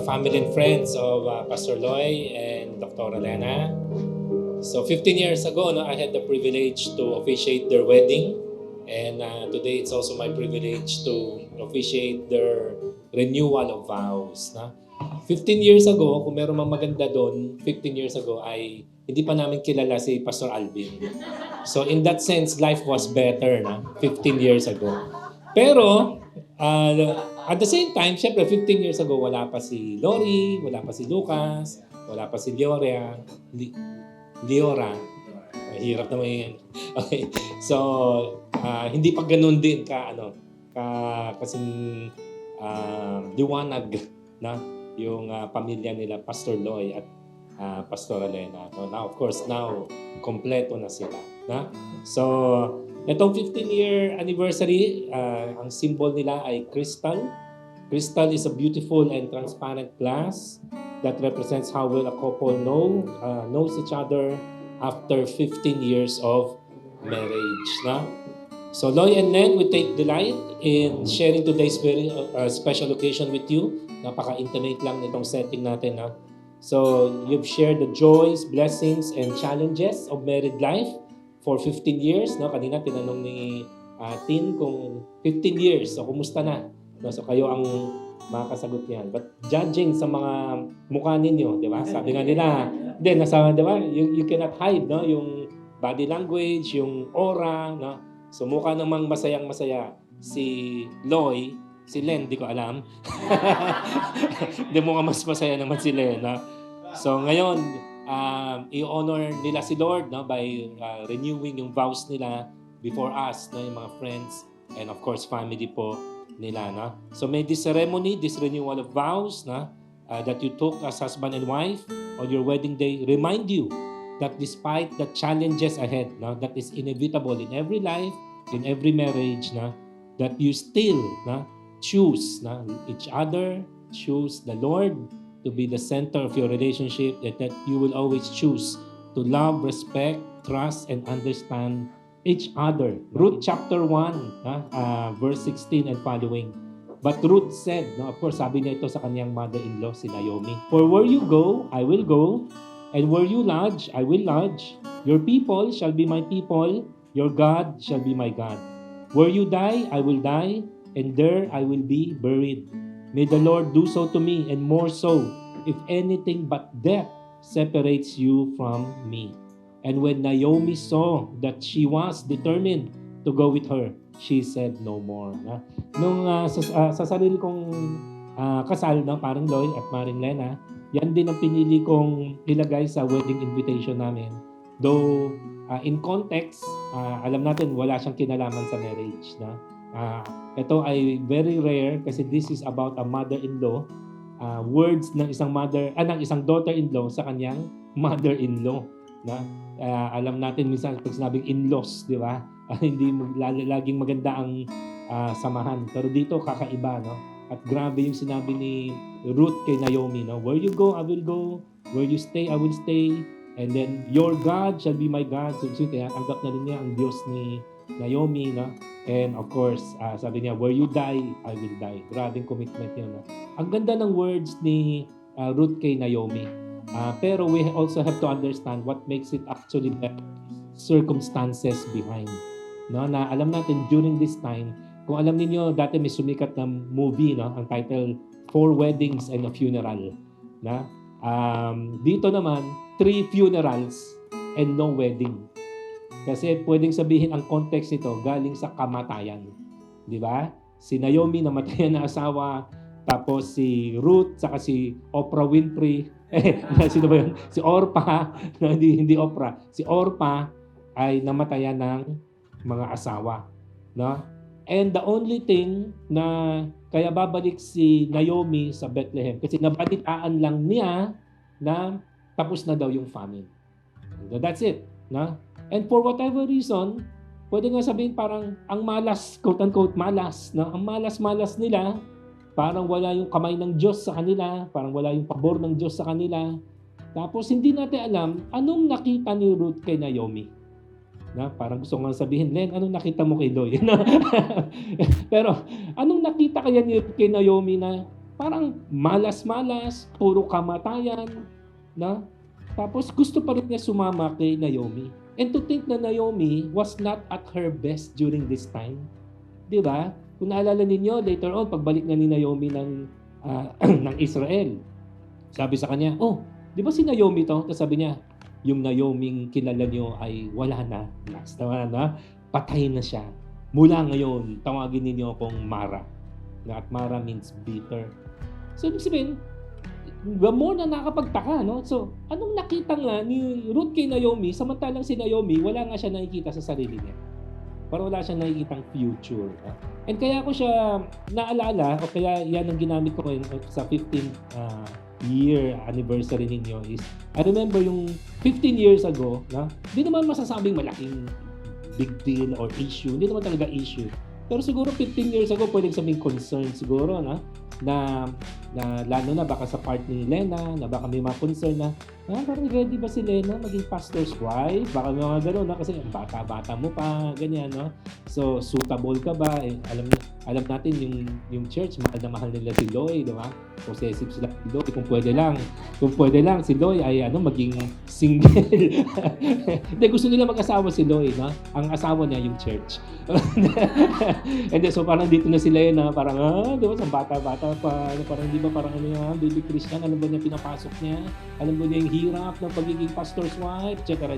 the family and friends of Pastor Loy and Dr. Elena. So 15 years ago, I had the privilege to officiate their wedding. And today, it's also my privilege to officiate their renewal of vows. 15 years ago, kung meron mang maganda doon, 15 years ago ay hindi pa namin kilala si Pastor Alvin. So in that sense, life was better 15 years ago. Pero at the same time, syempre 15 years ago, wala pa si Lori, wala pa si Lucas, wala pa si Liora. Hirap naman yan. Okay. So, hindi pa ganun din kasing liwanag na yung pamilya nila, Pastor Loy at Pastor Elena. So, now, of course, kompleto na sila. So, itong 15-year anniversary, ang symbol nila ay crystal. Crystal is a beautiful and transparent glass that represents how well a couple knows each other after 15 years of marriage. So Loy and Len, we take delight in sharing today's very special occasion with you. Napaka-intimate lang nitong setting natin. So you've shared the joys, blessings, and challenges of married life for 15 years. Kanina tinanong ni Tin kung 15 years, so kumusta na? So kayo ang makakasagot niyan. But judging sa mga mukha ninyo, di ba? Sabi nga nila, di ba? You cannot hide, yung body language, yung aura, So mukha namang masayang-masaya si Loy, si Len, di ko alam. Di mo nga mas masaya naman si Len, So ngayon, i-honor nila si Lord by renewing yung vows nila before us, yung mga friends, and of course, family po nila. So may this ceremony, this renewal of vows that you took as husband and wife on your wedding day, remind you that despite the challenges ahead, that is inevitable in every life, in every marriage, that you still choose each other, choose the Lord to be the center of your relationship, that you will always choose to love, respect, trust, and understand each other. Ruth chapter 1, verse 16 and following. But Ruth said, of course, sabi niya ito sa kanyang mother-in-law, si Naomi, "For where you go, I will go, and where you lodge, I will lodge. Your people shall be my people, your God shall be my God. Where you die, I will die, and there I will be buried. May the Lord do so to me, and more so, if anything but death separates you from me." And when Naomi saw that she was determined to go with her, she said no more. Nung sa sarili kong kasal, parang Loy at Maring Lena, yan din ang pinili kong ilagay sa wedding invitation namin. Though, in context, alam natin wala siyang kinalaman sa marriage. Ito ay very rare kasi this is about a mother-in-law. Words ng isang daughter-in-law sa kanyang mother-in-law. Alam natin minsan pag sinabing in-laws, di ba? Hindi laging maganda ang samahan. Pero dito kakaiba, At grabe yung sinabi ni Ruth kay Naomi, Where you go, I will go. Where you stay, I will stay. And then, your God shall be my God. So, tanggap na rin niya ang Diyos ni Naomi, And of course, sabi niya, where you die, I will die. Grabing commitment yun. Ang ganda ng words ni Ruth kay Naomi. Pero we also have to understand what makes it actually better. Circumstances behind. Na alam natin during this time, kung alam niyo dati may sumikat na movie, ang title Four Weddings and a Funeral. Dito naman 3 funerals and no wedding. Kasi pwedeng sabihin ang context nito galing sa kamatayan. Di ba? Si Naomi namatayan na asawa, tapos si Ruth saka si Oprah Winfrey, sino ba yun? Si Orpah, hindi Oprah. Si Orpah ay namatayan ng mga asawa. And the only thing na kaya babalik si Naomi sa Bethlehem kasi nabalitaan lang niya na tapos na daw yung famine. That's it. And for whatever reason, pwede nga sabihin parang ang malas, quote-unquote malas, ang malas-malas nila, parang wala yung kamay ng Diyos sa kanila, parang wala yung pabor ng Diyos sa kanila. Tapos hindi natin alam anong nakita ni Ruth kay Naomi. Parang gusto nga sabihin, Len, anong nakita mo kay Loy? Pero anong nakita kaya ni Ruth kay Naomi na parang malas-malas, puro kamatayan, na tapos gusto pa rin niya sumama kay Naomi. And to think na Naomi was not at her best during this time. Di ba? Kung naalala ninyo, later on, pagbalik na ni Naomi ng Israel, sabi sa kanya, oh, di ba si Naomi to? Tapos sabi niya, yung Naoming kilala niyo ay wala na. Last na, patay na siya. Mula ngayon, tawagin ninyo akong Mara. At Mara means bitter. So, ibig sabihin, the more na nakapagtaka, no? So, anong nakita nga ni Ruth kay Naomi, samantalang si Naomi, wala nga siya nakikita sa sarili niya. Parang wala siyang nakikitang future. And kaya ko siya naalala, o kaya yan ang ginamit ko ngayon sa 15th year anniversary ninyo is, I remember yung 15 years ago, hindi naman masasabing malaking big deal or issue, hindi naman talaga issue. Pero siguro 15 years ago, pwedeng sabing concern siguro, na lalo na baka sa part ni Lena, na baka may mga concern na, parang ready ba si Lena maging pastor's wife? Baka may mga gano'n, kasi bata-bata mo pa, ganyan, no? So, suitable ka ba? Alam natin yung church, mahal na mahal nila si Loy, di ba? Possessive sila si Loy. Kung pwede lang, si Loy ay maging single. Hindi, gusto nila mag-asawa si Loy, no? Ang asawa niya yung church. And then, so parang dito na sila yun, parang, di ba, sa bata-bata pa, parang di ba, parang baby Christian, alam ba niya pinapasok niya? Alam ba niya yung hirap ng pagiging pastor's wife, etc.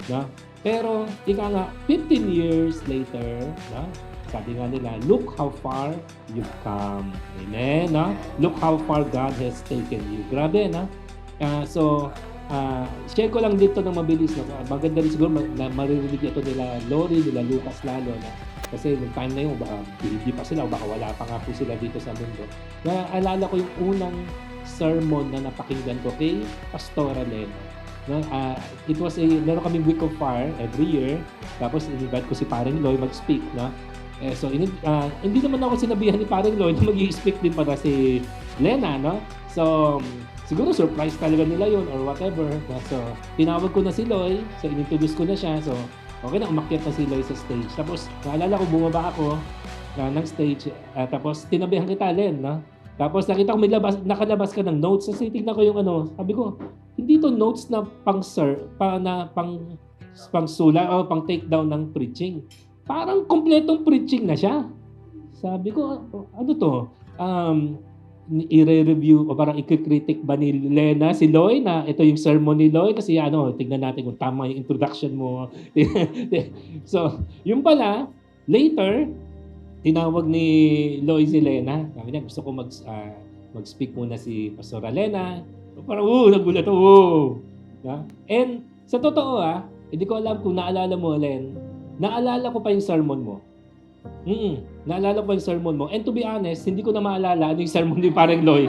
No? Pero, ika nga, 15 years later, no? Sabi nga nila, look how far you've come. Amen, no? Look how far God has taken you. Grabe, no? Share ko lang dito ng mabilis. No? Maganda rin siguro na maririnig ito nila Lori, nila Lucas lalo. No? Kasi nung time na yun, baka hindi pa sila o baka wala pa nga po sila dito sa mundo. Naalala ko yung unang sermon na napakinggan ko kay Pastora Lena. No, it was meron kaming Week of Fire every year. Tapos in-invite ko si Paring Loy mag-speak, no? So hindi naman ako sinabihan ni Paring Loy na mag-i-speak din para si Lena, no? So siguro surprise talaga nila yun or whatever. No? So tinawag ko na si Loy, so inintroduce ko na siya. So okay na, umakyat na si Loy sa stage. Tapos naalala ko, bumaba ako ng stage. Tapos tinabihan kita, Len, no? Tapos nakita ko nakalabas ka ng notes. Kasi tignan ko yung sabi ko, hindi to notes na pang sula o pang take down ng preaching. Parang kompletong preaching na siya. Sabi ko, ano to? I-review o parang i-critic ba ni Lena si Loy na ito yung sermon ni Loy? Kasi tignan natin kung tama yung introduction mo. So, yung pala, later, tinawag ni Loy si Lena. Sabi niya, gusto ko mag-speak muna si Pastora Lena. Parang, nagulat ako. And sa totoo, hindi ko alam kung naalala mo, Len. Naalala ko pa yung sermon mo. Naalala ko pa yung sermon mo. And to be honest, hindi ko na maalala ano yung sermon ni Parang Loy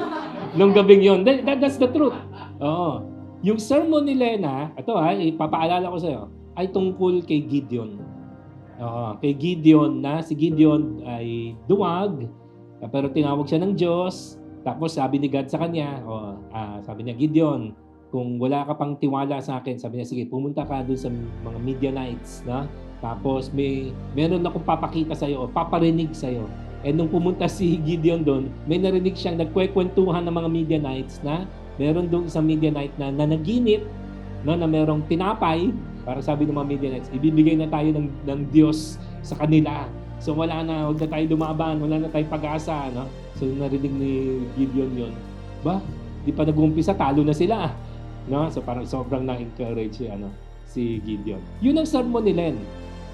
nung gabing yun. That's the truth. Oo. Yung sermon ni Lena, ito ipapaalala ko sa'yo, ay tungkol kay Gideon. Kay Gideon na si Gideon ay duwag, pero tinawag siya ng Diyos. Tapos sabi ni God sa kanya, sabi niya, Gideon, kung wala ka pang tiwala sa akin, sabi niya, sige, pumunta ka doon sa mga Midianites, na? Tapos meron akong papakita sa iyo o paparinig sa iyo. And nung pumunta si Gideon doon, may narinig siyang nagkwekwentuhan ng mga Midianites na meron doon isang Midianite na nanaginip, no, na merong tinapay. Para sabi ng mga Midianites, ibibigay na tayo ng Diyos sa kanila. So wala na, huwag na tayo lumaban, wala na tayong pag-asa. No? So narinig ni Gideon yun. Di pa nag-umpisa, talo na sila. No? So parang sobrang na-encourage si Gideon. Yun ang sermon ni Len.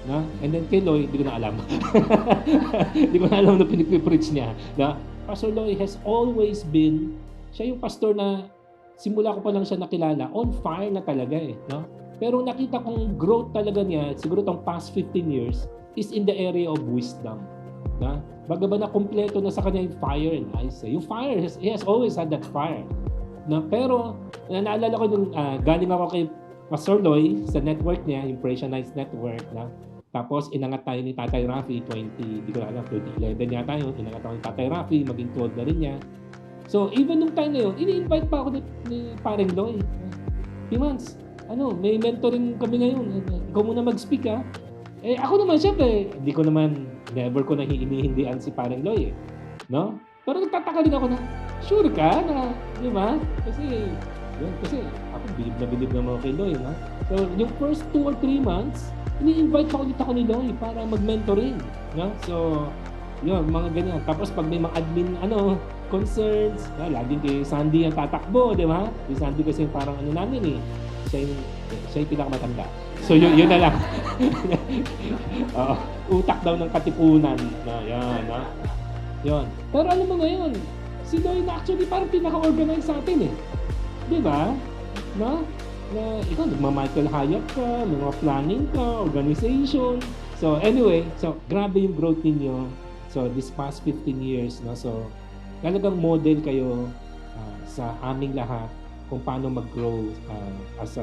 No? And then kay Loy, hindi ko na alam. Hindi ko na alam na pinag-preach niya. No? Pastor Loy has always been, siya yung pastor na simula ko pa lang siya nakilala, on fire na talaga no? Pero nakita kong growth talaga niya, siguro tong past 15 years, is in the area of wisdom. Na? Baga ba na kompleto na sa kanya yung fire and ice. Yung fire, he has always had that fire. Na? Pero, naalala ko nung galing ako kay Pastor Loy sa network niya, Impression Nights Network. Na? Tapos, inangat tayo ni Tatay Rafi, 2011 yata yun, inangat ako ni Tatay Rafi, maging 12 na rin niya. So, even nung time na yun, ini-invite pa ako ni Paring Loy. Timans, may mentoring kami ngayon. Ikaw muna mag-speak, ako naman, syempre, never ko na hinihindihan si Paring Loy, no? Pero nagtataka din ako na, sure ka na, di ba? Kasi ako bilib naman kay Loy, ha? So, yung first 2 or 3 months, ini-invite pa ulit ako ni Loy para mag-mentoring, no? So, yun, mga ganyan. Tapos pag may mga admin, concerns, laging kay Sandy ang tatakbo, di ba? Si Sandy kasi parang namin eh, siya yung pinakamatanda. So, yun na lang. Oo, utak daw ng katipunan na yan, ha? Yun. Pero alam mo ngayon, si Loy na actually parang pinaka-organize sa atin eh. Di ba? No? Na ikaw, nagma-Michael Hyatt ka, mga planning ka, organization. So anyway, so grabe yung growth ninyo. So this past 15 years, no? So talagang model kayo sa aming lahat kung paano mag-grow as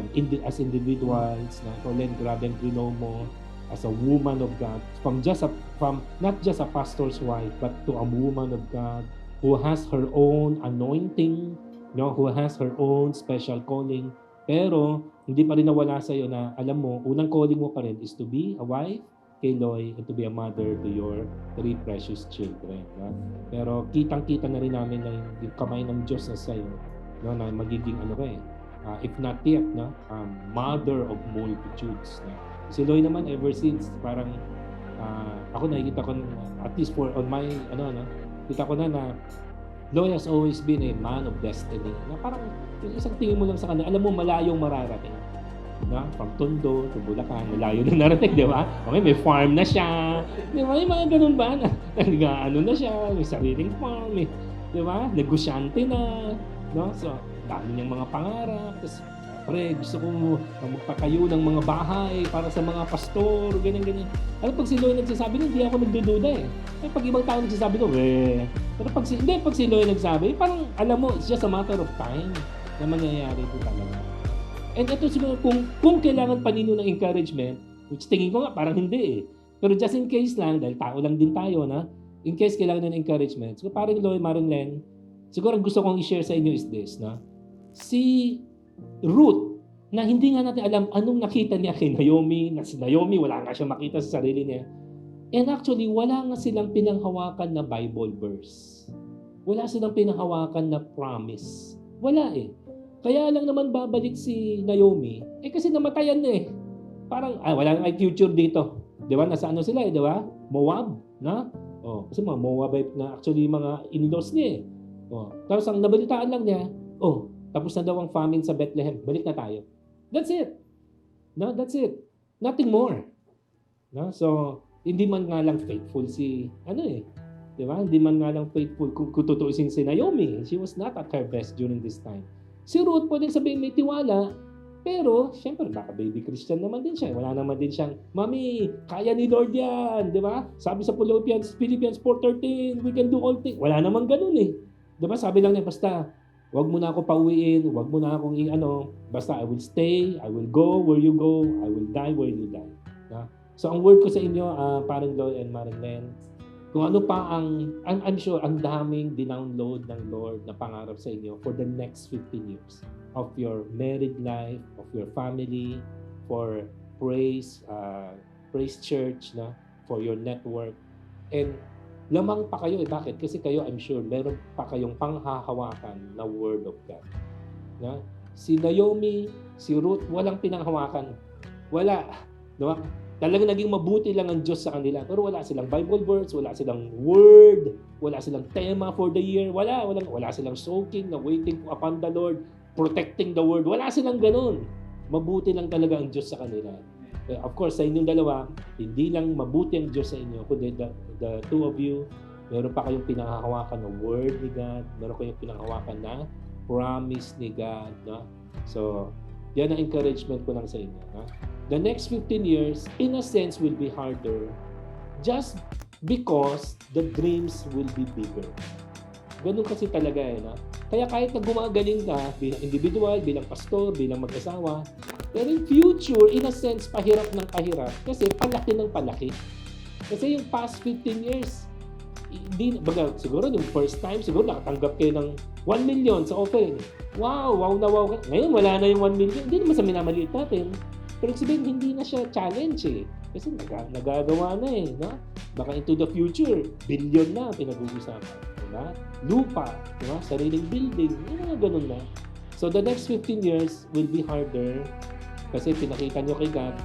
individuals. Na Len, grabe ang grow mo as a woman of God, from not just a pastor's wife, but to a woman of God who has her own anointing, who has her own special calling. Pero hindi pa rin nawala sa iyo na alam mo, unang calling mo pa rin is to be a wife kay Loy and to be a mother to your 3 precious children. No? Pero kitang-kita na rin namin na yung kamay ng Diyos na sa iyo, no, na magiging if not yet, no, mother of multitudes. No? Si Loy naman ever since parang ako nakikita ko at least for on my kita ko na Loy has always been a man of destiny. Na parang yung isang tingin mo lang sa kanya, alam mo malayong mararating. Na from Tondo to Bulacan, malayo na narating, di ba? Okay, may farm na siya. Di ba? Yung mga ganun ba? Na siya, may sariling farm, di ba? Negosyante na. No? So, dami niyang mga pangarap. Tapos, gusto ko magpatayo ng mga bahay para sa mga pastor, ganyan. Alam, pag si Loy nagsasabi, hindi ako nagdududa eh. Pag ibang tao nagsasabi ko, pero pag si Loy nagsabi, parang alam mo, it's just a matter of time na mangyayari ito talaga. And ito siguro, kung kailangan pa ninyo ng encouragement, which tingin ko nga, parang hindi eh. Pero just in case lang, dahil tao lang din tayo na, in case kailangan ng encouragement, so parang Loy, Maring Len, siguro gusto kong i-share sa inyo is this, na si Ruth, na hindi nga natin alam anong nakita niya kay Naomi, na si Naomi, wala nga siya makita sa sarili niya. And actually, wala nga silang pinanghawakan na Bible verse. Wala silang pinanghawakan na promise. Wala eh. Kaya lang naman babalik si Naomi, kasi namatayan na eh. Parang, wala nang future dito. Di ba? Nasa sila eh, di ba? Moab, na? Kasi mga Moabite na actually mga in-laws niya eh. Tapos ang nabalitaan lang niya, tapos na daw ang famine sa Bethlehem. Balik na tayo. That's it. No, that's it. Nothing more. No? So, hindi man nga lang faithful si, di ba? Hindi man nga lang faithful kung tutuusin si Naomi. She was not at her best during this time. Si Ruth, pwedeng sabihin may tiwala, pero, syempre, baka baby Christian naman din siya. Wala naman din siyang, Mami, kaya ni Lord yan. Di ba? Sabi sa Philippians 4:13, we can do all things. Wala naman ganun eh. Di ba? Sabi lang niya, basta, wag mo na ako pauwiin, wag mo na akong basta I will stay, I will go where you go, I will die where you die. So ang word ko sa inyo, parang Loy and Maring Len, kung ano pa I'm sure ang daming dinownload ng Lord na pangarap sa inyo for the next 15 years of your married life, of your family, for Praise Church, for your network. And lamang pa kayo eh. Bakit? Kasi kayo, I'm sure, meron pa kayong panghahawakan na Word of God. Si Naomi, si Ruth, walang pinanghawakan. Wala. Diba? Talagang naging mabuti lang ang Diyos sa kanila. Pero wala silang Bible verse, wala silang Word, wala silang tema for the year, wala silang soaking, na waiting upon the Lord, protecting the Word. Wala silang ganun. Mabuti lang talaga ang Diyos sa kanila. Of course, sa inyong dalawa, hindi lang mabuti ang Diyos sa inyo, kundi the two of you, meron pa kayong pinanghahawakan na Word ni God, meron kayong pinanghawakan na promise ni God. No? So, yan ang encouragement ko lang sa inyo. No? The next 15 years, in a sense, will be harder just because the dreams will be bigger. Ganun kasi talaga eh. No? Kaya kahit na gumagaling ka bilang individual, bilang pastor, bilang mag-asawa, pero in future, in a sense, pahirap ng pahirap kasi palaki ng palaki. Kasi yung past 15 years, siguro yung first time, siguro nakatanggap kayo ng 1 million sa offering. Wow na wow. Ngayon, wala na yung 1 million. Hindi naman sa minamaliit natin. Pero sabihin, hindi na siya challenge eh. Kasi nagagawa na eh. No? Baka into the future, billion na pinag-uusapan. na lupa, di ba? Sariling building, yung mga ganun na. So the next 15 years will be harder kasi pinakita nyo kay God,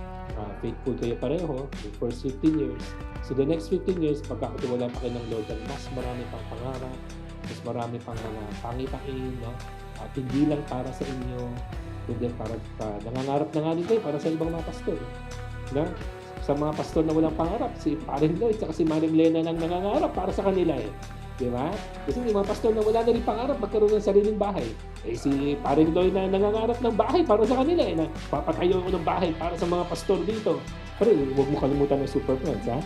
faithful kayo pareho the first 15 years. So the next 15 years, pagkakatiwala pa kayo ng Lord, mas marami pang pangarap, mas marami pang mga pangitain, no? At hindi lang para sa inyo, kundi para nangangarap na nga din kayo para sa ibang mga pastor. Na? Sa mga pastor na walang pangarap, si Paring Lloyd at si Maring Lena nang nangangarap para sa kanila eh. Di ba? Kasi may mga pastor na wala na rin pangarap magkaroon ng sariling bahay. Eh si Paring Lloyd na nangangarap ng bahay para sa kanila eh. Na papatayo ko ng bahay para sa mga pastor dito. Pero huwag mo kalimutan ng Super Friends, ha?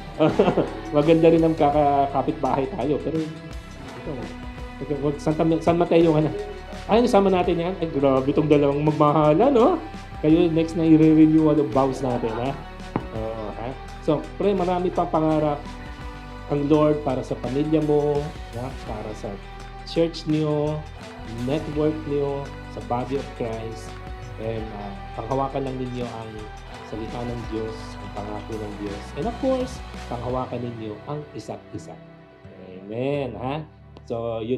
Maganda rin ang kakapit bahay tayo. Pero ito, San Mateo ka na. Ay, nasama natin yan. Ay, grabe itong dalawang magmahala, no? Kayo next na i-renewal ng vows natin, ha? Ha? So, pre, marami pang pangarap ang Lord para sa pamilya mo, ha? Para sa church niyo, network niyo, sa body of Christ. And panghawakan lang ninyo ang salita ng Diyos, ang pangako ng Diyos. And of course, panghawakan ninyo ang isa't isa. Amen, ha? So, you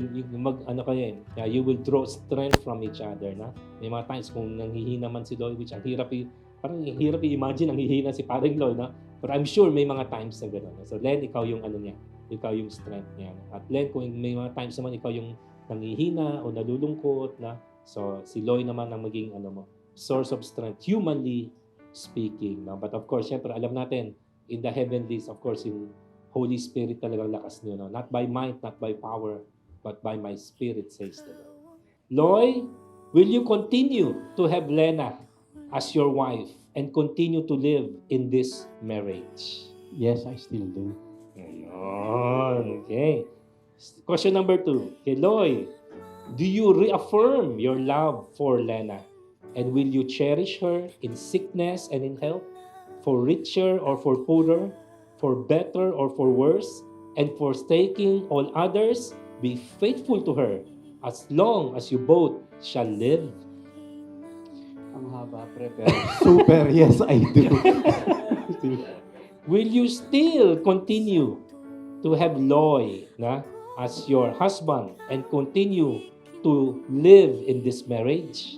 will draw strength from each other, na? May mga times kung nanghihina man si Lloyd, which ang hirap i-imagine, nanghihina si Paring Lloyd, na? But I'm sure may mga times na gano'n. So, Len, ikaw yung niya, ikaw yung strength niya. At Len, kung may mga times naman, ikaw yung nanghihina o nalulungkot, na? So, si Lloyd naman ang maging, source of strength, humanly speaking, no? But of course, syempre, alam natin, in the heavenlies, of course, yung Holy Spirit talagang lakas niyo, no? Not by might, not by power, but by my Spirit, says the Lord. Loy, will you continue to have Lena as your wife and continue to live in this marriage? Yes, I still do. Ayun, okay. Question number 2. Okay, Loy, do you reaffirm your love for Lena? And will you cherish her in sickness and in health, for richer or for poorer, for better or for worse, and forsaking all others, be faithful to her as long as you both shall live? Ang haba, pero super, yes, I do. Will you still continue to have Loy as your husband and continue to live in this marriage?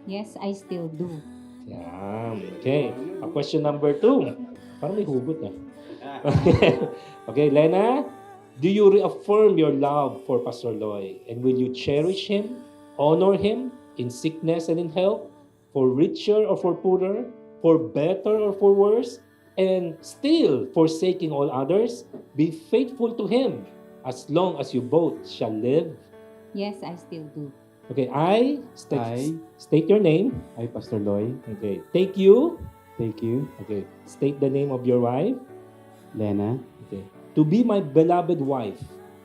Yes, I still do. Yan. Okay. Question number 2. Parang may hugot na. Okay, Lena, do you reaffirm your love for Pastor Loy? And will you cherish him, honor him in sickness and in health, for richer or for poorer, for better or for worse, and still forsaking all others, be faithful to him as long as you both shall live? Yes, I still do. Okay, state your name. I, Pastor Loy, Okay, take you. thank you, Okay, state the name of your wife. Lena, Okay, to be my beloved wife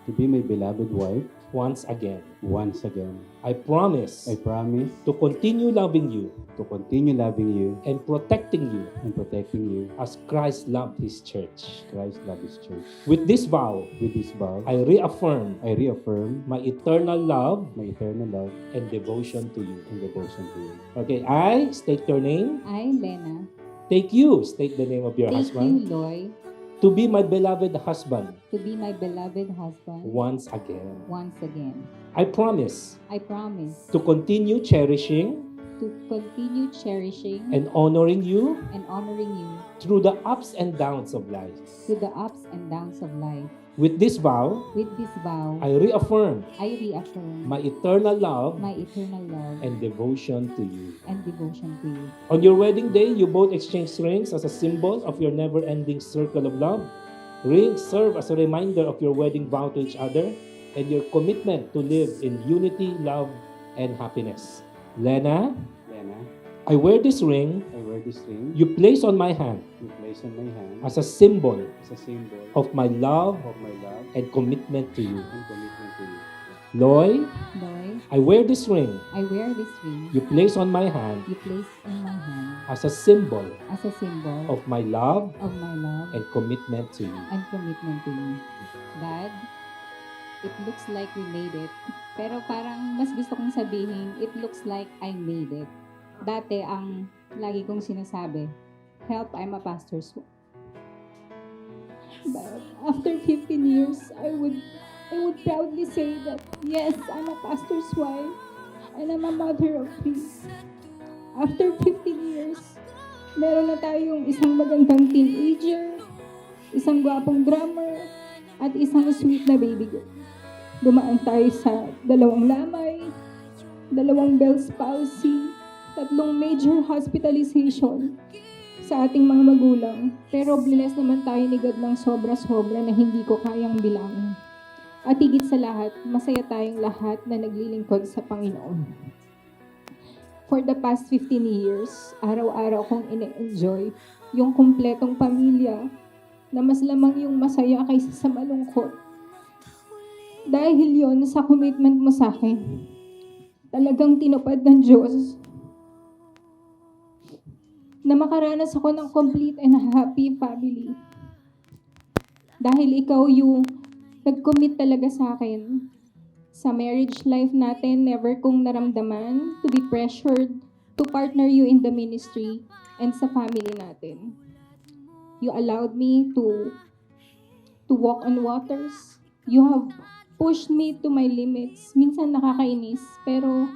to be my beloved wife once again. once again. I promise I promise to continue loving you to continue loving you and protecting you and protecting you as Christ loved His church. Christ love His church. With this vow, With this vow, I reaffirm I reaffirm my eternal love my eternal love and devotion to you. and devotion to you. Okay, I state your name. I, Lena, Take you, state the name of your take husband. you, Loy, To be my beloved husband to be my beloved husband once again. once again. I promise I promise to continue cherishing to continue cherishing and honoring you and honoring you through the ups and downs of life. through the ups and downs of life. With this vow, With this vow, I reaffirm I reaffirm my eternal love my eternal love and devotion to you. and devotion to you. On your wedding day, you both exchange rings as a symbol of your never-ending circle of love. Rings serve as a reminder of your wedding vow to each other and your commitment to live in unity, love, and happiness. Lena, Lena, I wear this ring I wear this ring you place on my hand you place on my hand as a symbol as a symbol of my love of my love and commitment to you. and commitment to you. Loy, Loy, I wear this ring I wear this ring you place on my hand you place in my hand as a symbol as a symbol of my love of my love and commitment to you. and commitment to you. Dad, it looks like we made it. Pero parang mas gusto kong sabihin, it looks like I made it. Dati ang lagi kong sinasabi, help, I'm a pastor's wife. But after 15 years, I would I would proudly say that, yes, I'm a pastor's wife and I'm a mother of three. After 15 years, meron na tayong isang magandang teenager, isang gwapong drummer, at isang sweet na baby girl. Dumaan tayo sa 2 lamay, 2 Bell's palsy, 3 major hospitalization sa ating mga magulang. Pero blessed naman tayo ni God ng sobra-sobra na hindi ko kayang bilangin. At higit sa lahat, masaya tayong lahat na naglilingkod sa Panginoon. For the past 15 years, araw-araw kong ine-enjoy yung kumpletong pamilya na mas lamang yung masaya kaysa sa malungkot. Dahil yon sa commitment mo sa akin, talagang tinupad ng Diyos na makaranas ako ng complete and happy family. Dahil ikaw yung nag-commit talaga sa akin. Sa marriage life natin, never kong naramdaman to be pressured to partner you in the ministry and sa family natin. You allowed me to walk on waters. You have pushed me to my limits. Minsan nakakainis, pero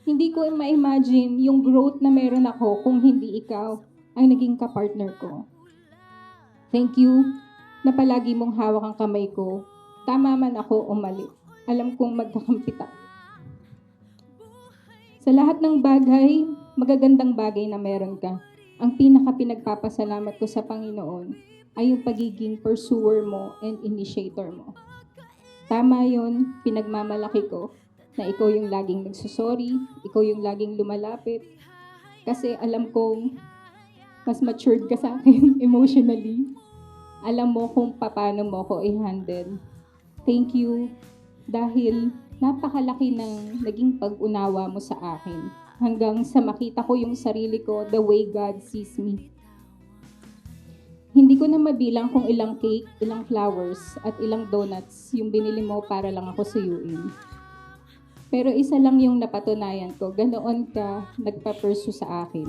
hindi ko ma-imagine yung growth na meron ako kung hindi ikaw ang naging kapartner ko. Thank you na palagi mong hawak ang kamay ko. Tama man ako o mali. Alam kong magkakampi tayo. Sa lahat ng bagay, magagandang bagay na meron ka. Ang pinaka-pinagpapasalamat ko sa Panginoon ay yung pagiging pursuer mo and initiator mo. Tama yun, pinagmamalaki ko na ikaw yung laging nagsusorry, ikaw yung laging lumalapit. Kasi alam kong mas matured ka sa akin emotionally. Alam mo kung paano mo ko i-handle. Thank you. Dahil napakalaki ng naging pag-unawa mo sa akin hanggang sa makita ko yung sarili ko the way God sees me. Hindi ko na mabilang kung ilang cake, ilang flowers, at ilang donuts yung binili mo para lang ako suyuin. Pero isa lang yung napatunayan ko, ganoon ka nagpa-pursue sa akin.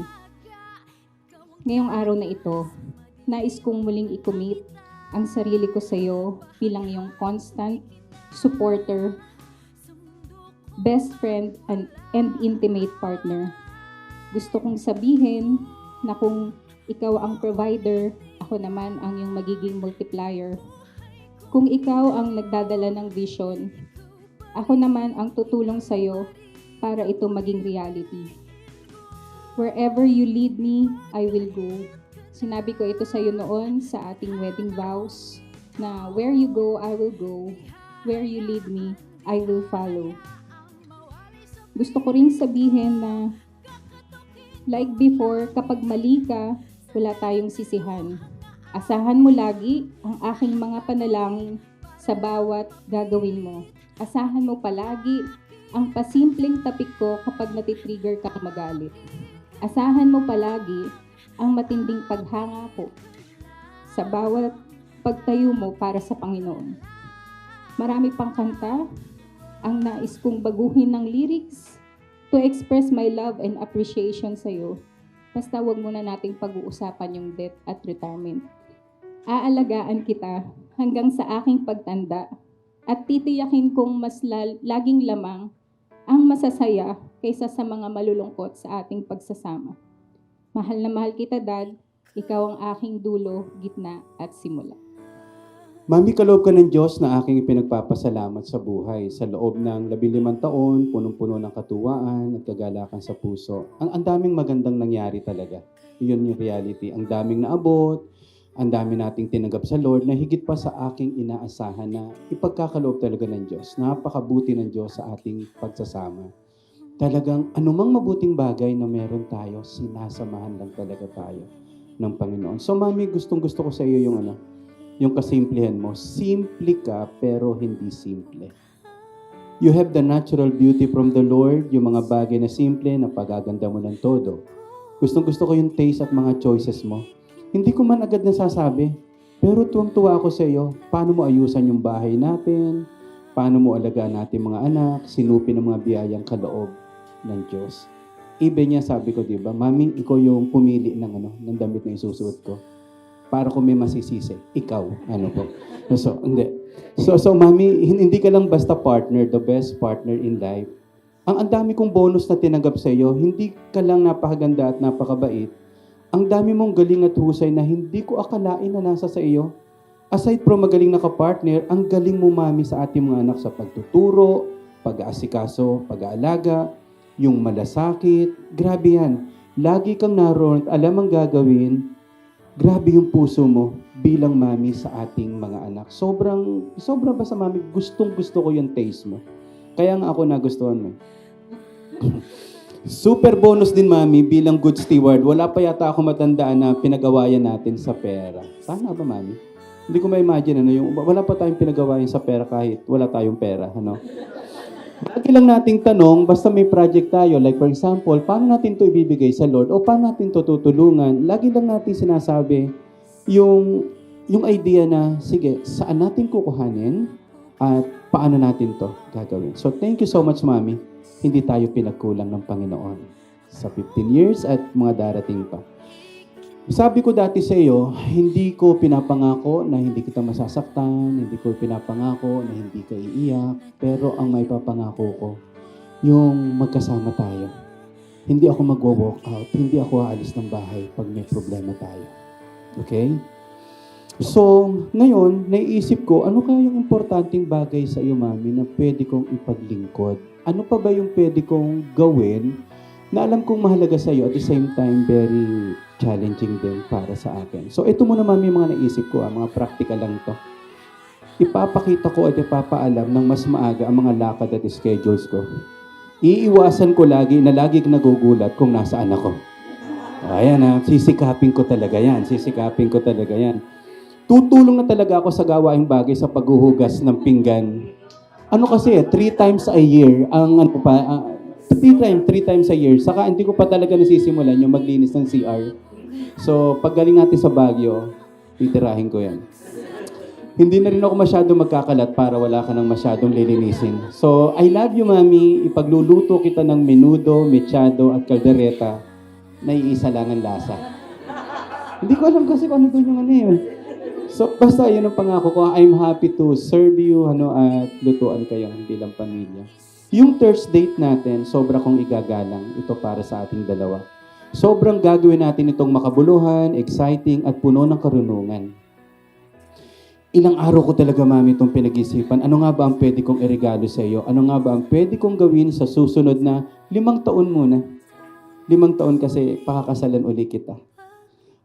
Ngayong araw na ito, nais kong muling i-commit ang sarili ko sa iyo bilang yung constant supporter, best friend, and intimate partner. Gusto kong sabihin na kung ikaw ang provider, ako naman ang iyong magiging multiplier. Kung ikaw ang nagdadala ng vision, ako naman ang tutulong sa iyo para ito maging reality. Wherever you lead me, I will go. Sinabi ko ito sa iyo noon sa ating wedding vows na where you go, I will go. Where you lead me, I will follow. Gusto ko ring sabihin na like before, kapag mali ka, wala tayong sisihan. Asahan mo lagi ang aking mga panalangin sa bawat gagawin mo. Asahan mo palagi ang pasimpleng tapik ko kapag natitrigger ka magalit. Asahan mo palagi ang matinding paghanga ko sa bawat pagtayo mo para sa Panginoon. Marami pang kanta ang nais kong baguhin ng lyrics to express my love and appreciation sa iyo. Basta wag muna nating pag-uusapan yung death at retirement. Aalagaan kita hanggang sa aking pagtanda at titiyakin kong mas laging lamang ang masasaya kaysa sa mga malulungkot sa ating pagsasama. Mahal na mahal kita, Dad. Ikaw ang aking dulo, gitna at simula. Mami, kaloob ka ng Diyos na aking ipinagpapasalamat sa buhay. Sa loob ng 15 taon, punong-puno ng katuwaan at kagalakan sa puso. Ang daming magandang nangyari talaga. Iyon yung reality. Ang daming naabot, ang dami nating tinanggap sa Lord na higit pa sa aking inaasahan na ipagkakaloob talaga ng Diyos. Napakabuti ng Diyos sa ating pagsasama. Talagang anumang mabuting bagay na meron tayo, sinasamahan lang talaga tayo ng Panginoon. So Mami, gustong-gusto ko sa iyo yung kasimplihan mo. Simple ka, pero hindi simple. You have the natural beauty from the Lord, yung mga bagay na simple, na pagaganda mo ng todo. Gustong-gusto ko yung taste at mga choices mo. Hindi ko man agad nasasabi, pero tuwang-tuwa ako sa iyo. Paano mo ayusan yung bahay natin? Paano mo alagaan natin mga anak? Sinupin ang mga biyayang kaloob ng Diyos. Ibe niya, sabi ko, diba? Maming, ikaw yung pumili ng damit na isusuot ko. para kung may masisisi, ikaw. Ano po? So, hindi. So, mami, hindi ka lang basta partner, the best partner in life. Ang dami kong bonus na tinanggap sa iyo, hindi ka lang napakaganda at napakabait. Ang dami mong galing at husay na hindi ko akalain na nasa sa iyo. Aside from magaling na kapartner, ang galing mo, mami, sa ating mga anak sa pagtuturo, pag-aasikaso, pag-aalaga, yung malasakit. Grabe yan. Lagi kang naroon at alam ang gagawin. Grabe yung puso mo bilang mami sa ating mga anak. Sobrang ba sa mami, gustong gusto ko yung taste mo. Kaya nga ako nagustuhan mo. Super bonus din, mami, bilang good steward. Wala pa yata ako matandaan na pinagawayan natin sa pera. Sana ba, mami? Hindi ko ma-imagine, wala pa tayong pinagawayan sa pera kahit wala tayong pera, ano? Lagi lang nating tanong, basta may project tayo, like for example, paano natin to ibibigay sa Lord o paano natin to tutulungan? Lagi lang natin sinasabi yung idea na, sige, saan natin kukuhanin at paano natin to gagawin. So thank you so much, mami. Hindi tayo pinagkulang ng Panginoon sa 15 years at mga darating pa. Sabi ko dati sa iyo, hindi ko pinapangako na hindi kita masasaktan, hindi ko pinapangako na hindi ka iiyak, pero ang may papangako ko, yung magkasama tayo. Hindi ako magwo-walk out, hindi ako aalis ng bahay pag may problema tayo. Okay? So, ngayon, naiisip ko, ano kaya yung importanteng bagay sa iyo, mami, na pwede kong ipaglingkod? Ano pa ba yung pwede kong gawin na alam kong mahalaga sa iyo at the same time very challenging din para sa akin. So ito muna, mami, yung mga naisip ko, mga practical lang to. Ipapakita ko at ipapaalam ng mas maaga ang mga lakad at schedules ko. Iiwasan ko lagi na lagi nagugulat kung nasaan ako. Ayan sisikapin ko talaga yan. Tutulong na talaga ako sa gawaing bagay sa paghuhugas ng pinggan. Ano kasi, 3 times a year, ang 3 times a year. Saka hindi ko pa talaga nasisimulan yung maglinis ng CR. So, pag galing natin sa Baguio, titirahin ko yan. Hindi na rin ako masyadong magkakalat para wala ka nang masyadong lilinisin. So, I love you, mami. Ipagluluto kita ng menudo, mechado, at caldereta na iisa lang ang lasa. Hindi ko alam kasi kung ano doon yung yun. So, basta yun ang pangako ko. I'm happy to serve you at lutuan kayo bilang pamilya. Yung Thursday date natin, sobra kong igagalang ito para sa ating dalawa. Sobrang gagawin natin itong makabuluhan, exciting, at puno ng karunungan. Ilang araw ko talaga, mami, itong pinag-isipan. Ano nga ba ang pwede kong iregalo sa iyo? Ano nga ba ang pwede kong gawin sa susunod na 5 taon muna? 5 taon kasi pakakasalan uli kita.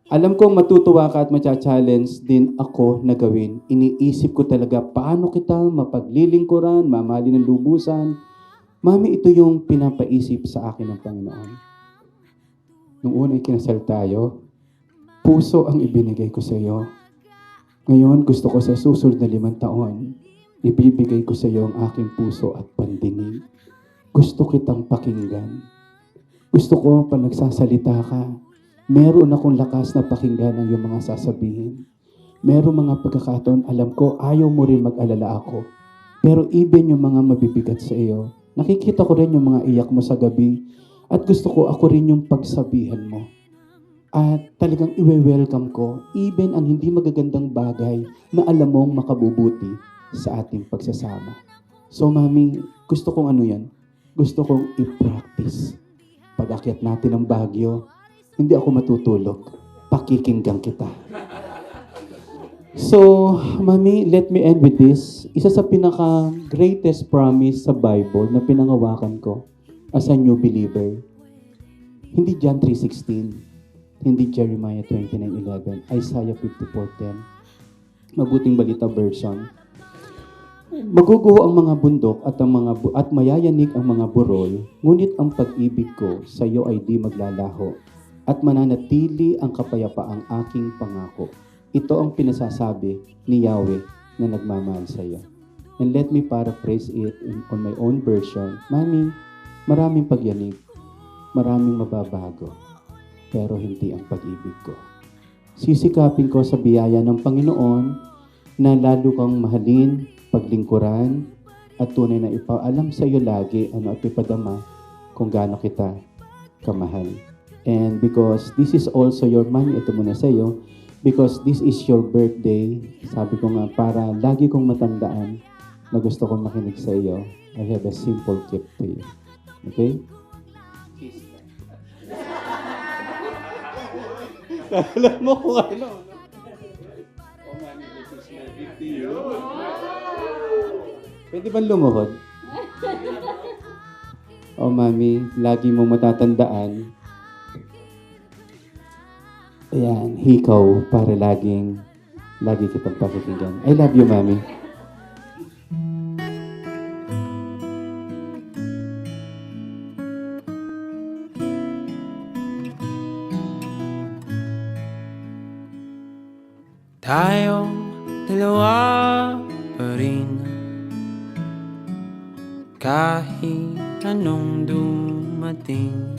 Alam kong matutuwa ka at matcha-challenge din ako na gawin. Iniisip ko talaga paano kita mapaglilingkuran, mamahalin ng lubusan. Mami, ito yung pinapaisip sa akin ng Panginoon. Nung una ikinasal tayo, puso ang ibinigay ko sa iyo. Ngayon, gusto ko sa susunod na 5 taon, ibibigay ko sa iyo ang aking puso at pandinig. Gusto kitang pakinggan. Gusto ko pa nagsasalita ka, meron akong lakas na pakinggan ang iyong mga sasabihin. Meron mga pagkakataon, alam ko, ayaw mo rin mag-alala ako. Pero even yung mga mabibigat sa iyo, nakikita ko rin yung mga iyak mo sa gabi at gusto ko ako rin yung pagsabihan mo. At talagang iwe-welcome ko even ang hindi magagandang bagay na alam mong makabubuti sa ating pagsasama. So, mami, gusto kong yan? Gusto kong i-practice. Pag-akyat natin ng Baguio, hindi ako matutulog. Pakikinggan kita. So, mami, let me end with this. Isa sa pinaka-greatest promise sa Bible na pinangawakan ko as a new believer. Hindi John 3:16. Hindi Jeremiah 29:11. Isaiah 54:10. Mabuting balita version. Maguguho ang mga bundok at mayayanig ang mga burol, ngunit ang pag-ibig ko sa iyo ay di maglalaho at mananatili ang kapayapaang aking pangako. Ito ang pinasasabi ni Yahweh na nagmamahal sa iyo. And let me paraphrase it on my own version. Mami, maraming pagyanig, maraming mababago, pero hindi ang pag-ibig ko. Sisikapin ko sa biyaya ng Panginoon na lalo kang mahalin, paglingkuran, at tunay na ipaalam sa iyo lagi at ipadama kung gaano kita kamahal. And because this is also your money, ito muna sa iyo, because this is your birthday, sabi ko nga, para lagi kong matandaan na gusto kong makinig sa iyo, I have a simple gift to you. Okay? Alam mo kung ano. Pwede ba lumuhod? Oh, mami, lagi mo matatandaan. Ayan, hikaw para lagi kitang pakikinggan. I love you, mami. Tayong dalawa pa rin, kahit anong dumating.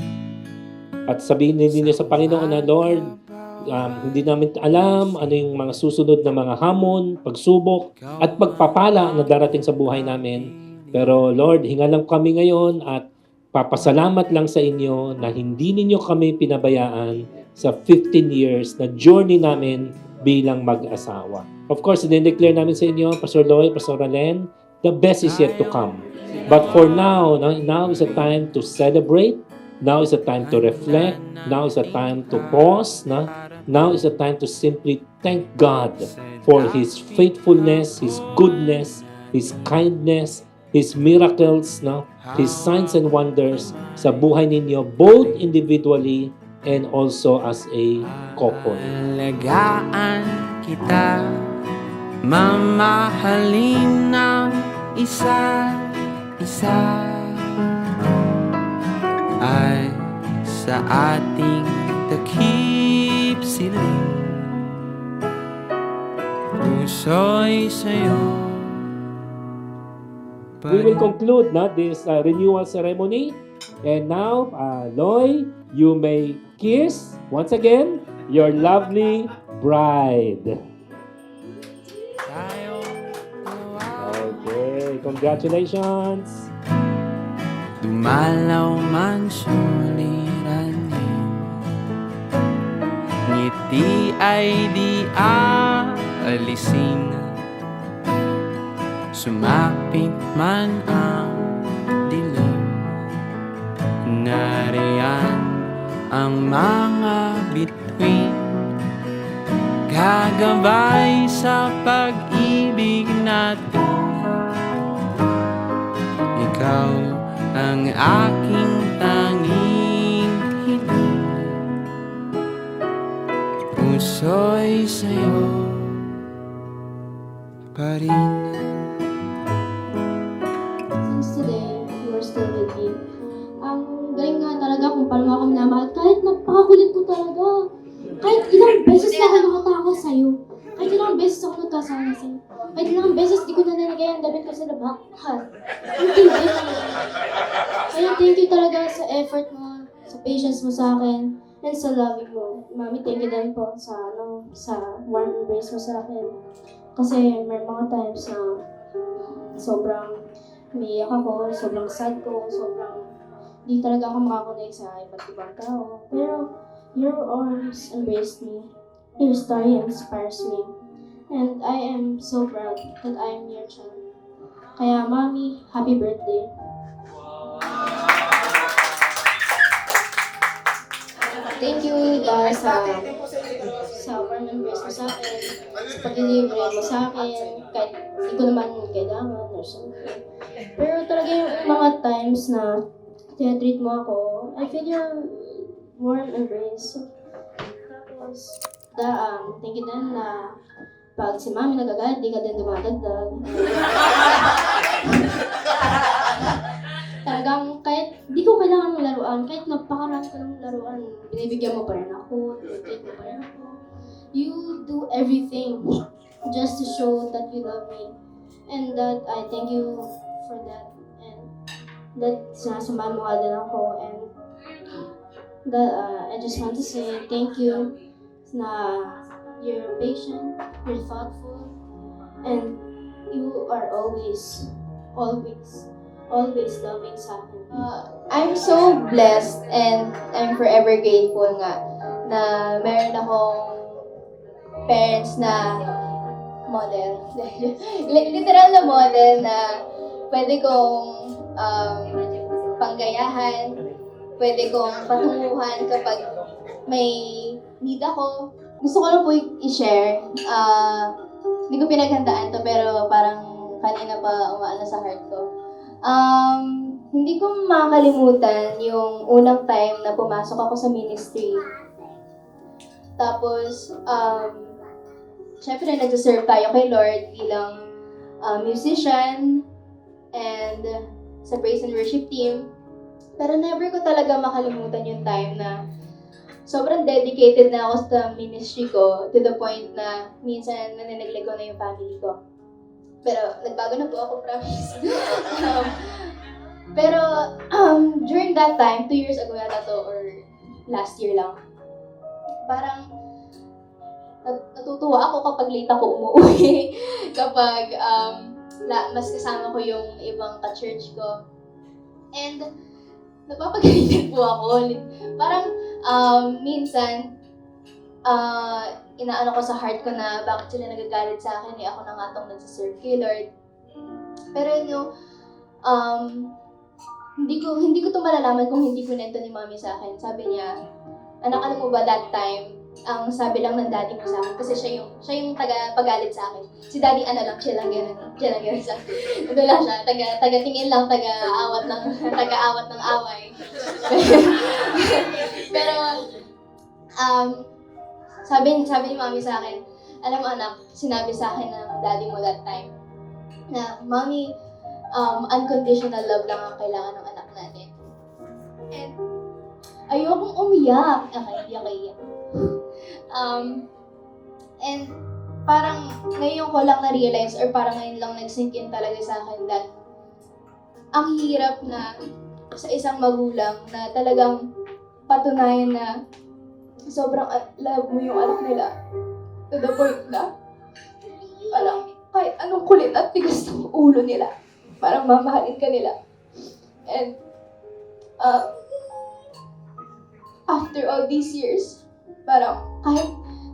At sabihin din ninyo sa Panginoon na, Lord, hindi namin alam ano yung mga susunod na mga hamon, pagsubok, at pagpapala na darating sa buhay namin. Pero Lord, hinga lang kami ngayon at papasalamat lang sa inyo na hindi ninyo kami pinabayaan sa 15 years na journey namin bilang mag-asawa. Of course, dineclare namin sa inyo, Pastor Loy, Pastor Alen, the best is yet to come. But for now is a time to celebrate. Now is a time to reflect. Now is a time to pause. Now is a time to simply thank God for His faithfulness, His goodness, His kindness, His miracles, His signs and wonders sa buhay ninyo, both individually and also as a couple. Alagaan kita, mamahalin ng isa-isa, ay sa ating takip siling, puso'y sa'yo. We will conclude this renewal ceremony. And now, Loy, you may kiss once again your lovely bride. Okay, congratulations. Dumalaw man suliranin, ngiti ay di aalisin, sumapit man ang dilim, nariyan ang mga bituin, gagabay sa pag-ibig natin. Ikaw ang aking tanging hiling, puso'y sa'yo pa rin. Since today, you are still with me. Ang galing nga talaga kung paano ako minamahal. Kahit napakakulit ko talaga. Kahit ilang beses na ako nakatakas sa'yo. Kahit ilang beses ako nagkasama sa'yo. Kahit ilang beses di ko na nalagay ang damit ko sa labak. Ang tindi talaga. Kaya thank you talaga sa effort mo, sa patience mo sa akin, and sa loving mo. Mami, thank you din po sa warm embrace mo sa akin. Kasi may mga times na sobrang umiiyak ako, sobrang sad ko, sobrang di talaga ako makakonect sa iba't ibang tao. Pero your arms embraced me. Your story inspires me. And I am so proud that I am your child. Kaya, Mami, happy birthday. Thank you, Dad, sa warm embrace mo sa akin, sa pag-deliver mo sa akin, kahit hindi ko naman kailangan or something. Pero talaga yung mga times na tinatreat mo ako, I feel your warm embrace. Tapos, thank you din na pag si Mami nagagalit, di ka din dumadagdag. Talagang kahit di ko kailangan ng laruan, kahit napakarami ko ng laruan, binibigyan mo pa rin ako, tinitreat mo pa rin ako. You do everything just to show that you love me. And that I thank you for that. And that sinasamahan mo ka din ako. And that I just want to say thank you na you're patient, you're thoughtful, and you are always loving sa akin. I'm so blessed and I'm forever grateful nga na meron akong parents na model. Literal na model na pwede kong panggayahan, pwede kong patunguhan kapag may need ako. Gusto ko lang po i-share. Hindi ko pinaghandaan to pero parang kanina pa umaano sa heart ko. Hindi ko makakalimutan yung unang time na pumasok ako sa ministry. Tapos, syempre nagsaserve tayo kay Lord bilang musician and sa praise and worship team. Pero never ko talaga makalimutan yung time na sobrang dedicated na ako sa ministry ko to the point na minsan nananaglag ko na yung family ko. Pero nagbago na po ako, promise. Pero during that time, 2 years ago yata to or last year lang, parang natutuwa ako kapag late ako umuwi. Kapag mas kasama ko yung ibang ka-church ko. And napapagalitan po ako. Parang minsan, inaano ko sa heart ko na bakit sila nagagalit sa akin, ako na nga itong nagsiserve kay Lord. Pero hindi ko to malalaman kung hindi kunento ni Mami sa akin. Sabi niya, anak, alam mo ba that time, ang sabi lang ng daddy mo sa akin, kasi siya yung taga-pagalit sa akin. Si daddy chill lang ganun sa akin. Ano lang siya, taga-tingin lang, taga-awat ng away. Pero, sabi ni Mami sa akin, alam mo anak, sinabi sa akin ng daddy mo that time, na Mami, unconditional love lang ang kailangan ng anak natin. And, ayokong umiyak. Okay, hindi ako iyak. And parang ngayon ko lang na-realize or parang ngayon lang nag-sink in talaga sa akin that ang hirap na sa isang magulang na talagang patunayan na sobrang love mo yung anak nila to the point na parang kahit anong kulit at tigas ng ulo nila, parang mamahalin ka nila. And after all these years, parang kahit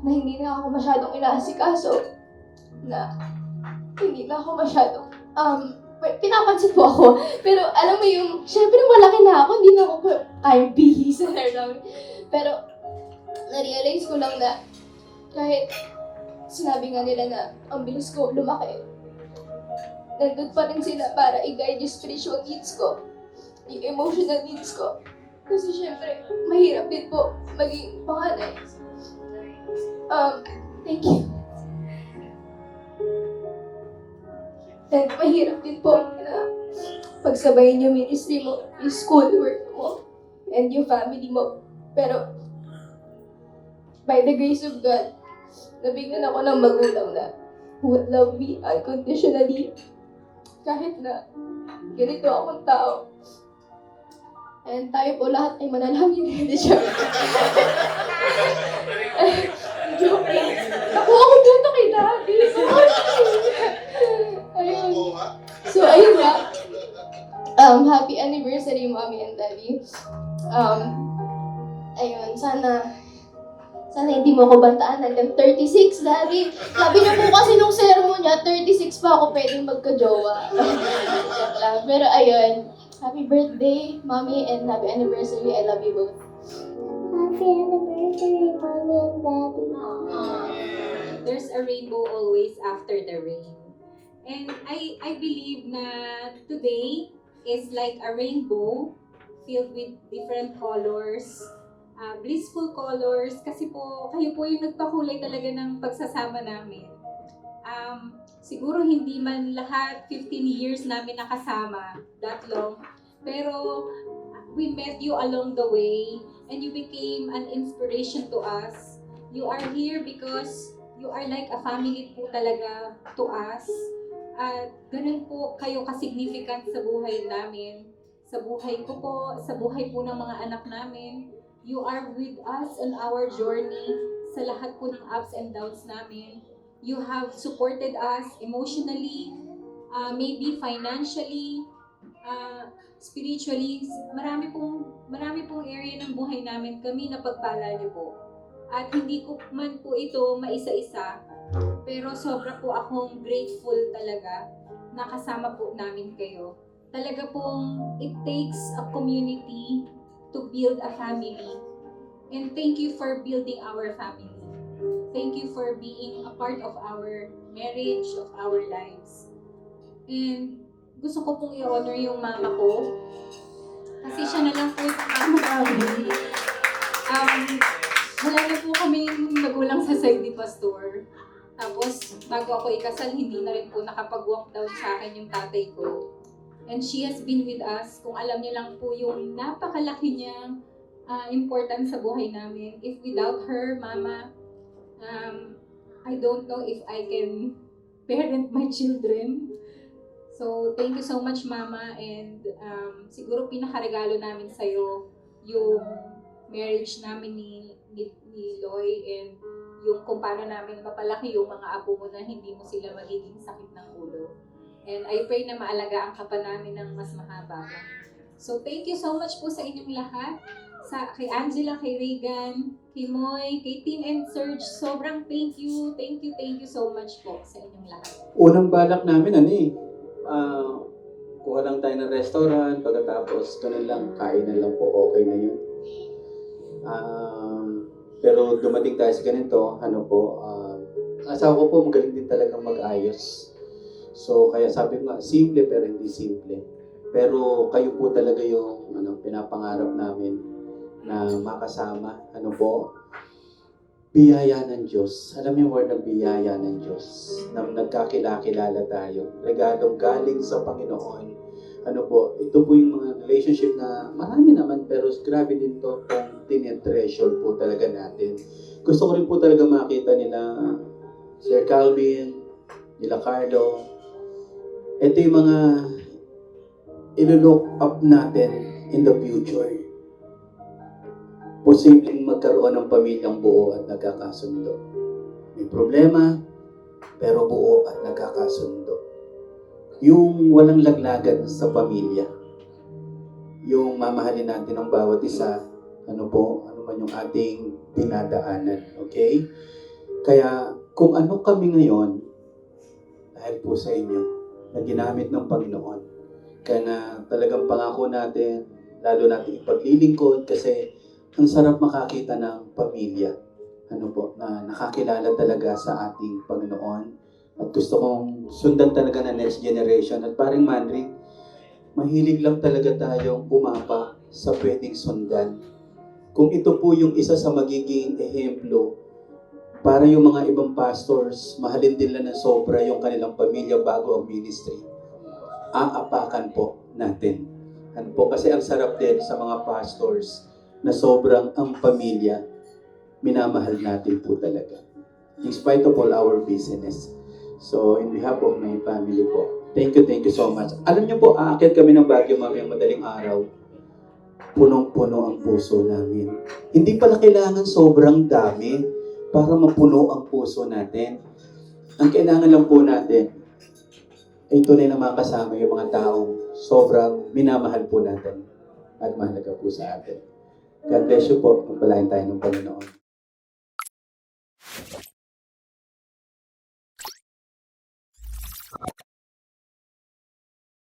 na hindi na ako masyadong inaasikaso, na hindi na ako masyadong, pinapansin po ako. Pero alam mo yung, syempre malaki na ako, hindi na ako kayang bihisan namin. Pero, na-realize ko lang na kahit sinabi nga nila na ang bilis ko lumaki, nandun pa rin sila para i-guide yung spiritual needs ko, yung emotional needs ko. Kasi syempre, mahirap din po maging panganay. Thank you. And mahirap din po na pagsabayin yung ministry mo, yung school work mo, and yung family mo. Pero, by the grace of God, nabigyan ako ng magulang na who would love me unconditionally kahit na ganito akong tao. And tayo po lahat ay manalangin. Hindi siya. Joke lang. Nakuha ko punto kay Daddy. Ayun. So, ayun nga. Happy anniversary, Mommy and Daddy. Ayun, sana hindi mo ko bantaan hanggang 36, Daddy. Sabi niya po kasi nung sermon niya, 36 pa ako pwedeng magka-jowa. Pero ayun, happy birthday, Mommy, and happy anniversary. I love you both. Happy anniversary, Mommy and Daddy. There's a rainbow always after the rain. And I believe na today is like a rainbow filled with different colors, blissful colors, kasi po kayo po yung nagpakulay talaga ng pagsasama namin. Siguro hindi man lahat 15 years namin nakasama, that long, pero we met you along the way and you became an inspiration to us. You are here because you are like a family po talaga to us. At ganun po kayo ka-significant sa buhay namin, sa buhay ko po, sa buhay po ng mga anak namin. You are with us on our journey sa lahat po ng ups and downs namin. You have supported us emotionally, maybe financially, spiritually. Marami pong area ng buhay namin kami na pagpala niyo po. At hindi ko man po ito maisa-isa, pero sobra po akong grateful talaga na kasama po namin kayo. Talaga pong it takes a community to build a family. And thank you for building our family. Thank you for being a part of our marriage, of our lives. And gusto ko pong i-honor yung mama ko. Kasi siya na lang po yung kasama namin. Wala na po kami nagulang sa side ni Pastor. Tapos, bago ako ikasal, hindi na rin po nakapag-walk down sa akin yung tatay ko. And she has been with us. Kung alam niyo lang po yung napakalaki niyang importance sa buhay namin. If without her, Mama, I don't know if I can parent my children. So, thank you so much, Mama. And siguro pinakaregalo namin sa'yo yung marriage namin ni Loy and yung kung paano namin mapalaki yung mga apo mo na hindi mo sila magiging sakit ng ulo. And I pray na maalagaan ka pa namin ng mas mahaba. So, thank you so much po sa inyong lahat. Kay Angela, kay Regan, kay Moy, kay Tim and Serge, sobrang thank you so much po sa inyong lahat. Unang balak namin, kuha lang tayo ng restaurant, pagkatapos ganun lang, kainan lang po, okay na yun. Pero dumating tayo sa ganito, asawa ko po magaling din talagang mag-ayos. So, kaya sabi ko nga, simple pero hindi simple. Pero kayo po talaga yung pinapangarap namin na makasama. Biyaya ng Diyos. Alam mo yung word ng biyaya ng Diyos. Na nagkakilala tayo. Regalong galing sa Panginoon. Ito po yung mga relationship na marami naman pero grabe din to kung tinetreasure po talaga natin. Gusto ko rin po talaga makita nila Sir Calvin, nila Carlo. Ito yung mga ilo-look up natin in the future. Posibleng magkaroon ng pamilyang buo at nagkakasundo. May problema, pero buo at nagkakasundo. Yung walang laglagan sa pamilya. Yung mamahalin natin ang bawat isa, ano man yung ating dinadaanan. Okay? Kaya, kung ano kami ngayon, dahil po sa inyo, na ginamit ng Panginoon. Kaya na talagang pangako natin, lalo natin ipaglilingkod kasi ang sarap makakita ng pamilya. Na nakakilala talaga sa ating Panginoon. At gusto kong sundan talaga na next generation. At paring Manring, mahilig lang talaga tayong umapa sa pwedeng sundan. Kung ito po yung isa sa magiging ehemplo, para yung mga ibang pastors, mahalin din lang ng sobra yung kanilang pamilya bago ang ministry. Aapakan po natin. Kasi ang sarap din sa mga pastors na sobrang ang pamilya, minamahal natin po talaga. In spite of all our business. So, in behalf of my family po, thank you so much. Alam niyo po, aakyat kami ng Baguio mamayang madaling araw. Punong-puno ang puso namin. Hindi pala kailangan sobrang dami para mapuno ang puso natin. Ang kailangan lang po natin, ay tunay na makasama yung mga taong sobrang minamahal po natin at mahalaga po sa atin. God bless you po. Magpalain tayo ng Panginoon.